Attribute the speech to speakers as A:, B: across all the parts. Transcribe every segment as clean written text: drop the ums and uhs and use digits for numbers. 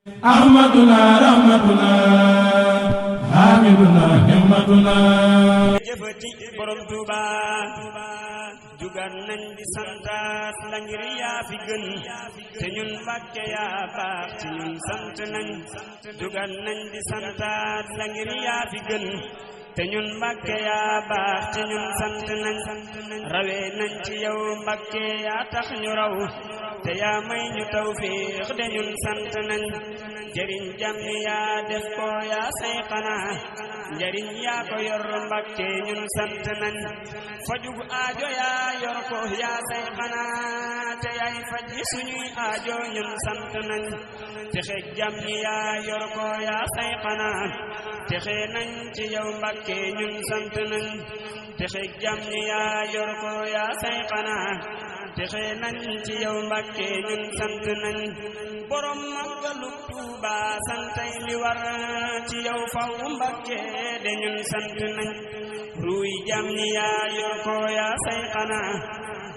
A: ahmaduna rahmatuna hamiduna himmatuna
B: jëfati borom Tuuba jugan nañ di santaat la ngir yaa fi gën te ñun Mbàkke yaa baax ci ñun sant nañ jugan nañ di santaat la ngir yaa fi gën te ñun Mbàkke yaa baax ci ñun sant nañ rawee nañ ci yow Mbàkke yaa tax ñu raw te yaa may ñu tawfiix de ñun sant nañ njariñ jàmm yaa def ko yaa say xanaa njariñ yaa ko yor Mbàkke ñun sant nañ fajug aajo yaa yor ko yaa say xanaa te yaay faj suñuy aajo ñun sant nañ texe jàmm yaa yor ko yaa say xanaa texe nañ ci yow Mbàkke ñun sant nañ texe jàmm yaa yor ko yaa say xanaa texe nañ ci yow Mbàkke ñun sant nañ borom Magalu Tuuba santay li war ci yow faw Mbàkke de ñun sant nañ ruuy jàmm yaa yor ko yaa say xanaa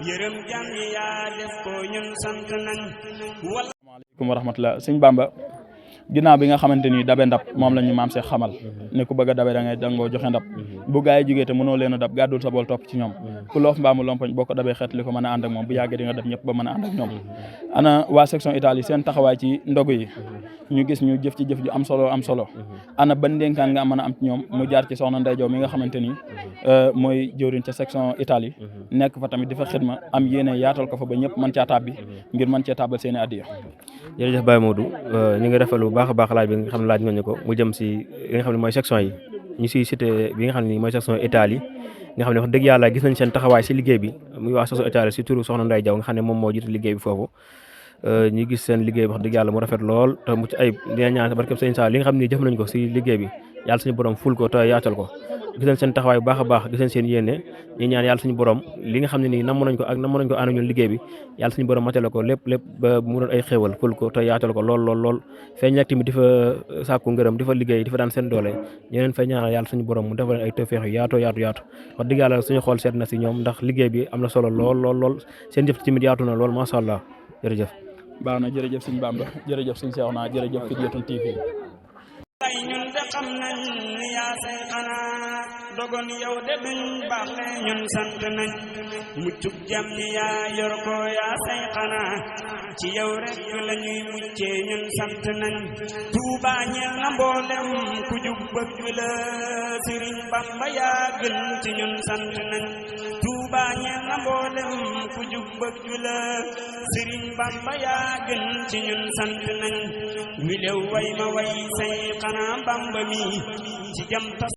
B: yërëm jàmm yaa def ko ñun sant nañ.
C: Asalaamaaleykum wa rahmatulah sëñ Bamba ginnaaw bi nga xamante ni dabe ndab moom la ñu maam Seex xamal ne ku bëgg a dabe da ngay dangoo joxe ndab bu gaa yi jógee te mënoo leen a dab gàddul sa bool topp ci ñoom ku loof mbaamu lompoñ boo ko dabee xeet li ko mën a ànd ak moom bu yàggee di nga dab ñëpp ba mën a ànd ak ñoom. ana waa section Italie seen taxawaay ci ndogu yi ñu gis ñu jëf ci jëf ju am solo ana ban ndénkaan nga mën a am ci ñoom mu jaar ci soxna Ndey Jaw mi nga xamante ni mooy jëwriñ ca section Italie nekk fa tamit di fa xidma am yéene yaatal ko fa ba ñëpp mën caa tàbbi ngir mën cee tàbbal seen i addiya.
D: jërëjëf Baye Modou ñu ngi rafetlu bu baax a baax laaj bi nga xam ne laaj nga ñu ko mu jëm si li nga xam ne mooy section yi ñu siy cité bi nga xam ne mooy section Italie nga xam ne wax dëgg yàlla gis nañ seen taxawaay si liggéey bi muy waa section Italie si turu soxna Ndey Jaw nga xam ne moom moo jiite liggéey bi foofu ñu gis seen liggéey bi wax dëgg yàlla mu rafet lool te mu ci ayib dina ñaan barkeb sëñ Sall li nga xam ne jëf nañ ko si liggéey bi yàlla suñu borom ful ko te yaatal ko gis nañ seen taxawaay bu baax a baax gis nañ seen yéene ñu ñaan yàlla suñu borom li nga xam ne nii namm nañ ko ànd ñun liggéey bi yàlla suñu borom matale ko lépp ba mu doon ay xéewal ful ko te yaatal ko lool feeñ nag tamit di fa sàkku ngërëm di fa liggéey di fa daan seen doole ñeneen fay ñaanal yàlla suñu borom mu defal leen ay tawfeex yu yaatu wax dëgg yàlla suñu xool seet na si ñoom ndax liggéey bi am na solo lool seen jëf tamit yaatu na lool macha allah jërëjëf.
C: baax na jërëjëf sëñ Bamba jërëjëf sëñ Seexuna jërëjëf Fidyatun TV.
B: ay ñun de xam nañ ni yaa say xanaa dogon yow de duñ baax le ñun sant nañ muccub jàmm ni yaa yor ko yaa say xanaa ci yow rek la ñuy muccee ñun sant nañ Tuuba ñeel na mboolem ku jub bëgg la Sëriñ Bamba yaa gën ci ñun sant nañ Tuuba ñeel na mboolem ku jub bëgg la Sëriñ Bamba yaa gën ci ñun sant nañ wilew way ma way say xanaa Bamba mi ci jam tas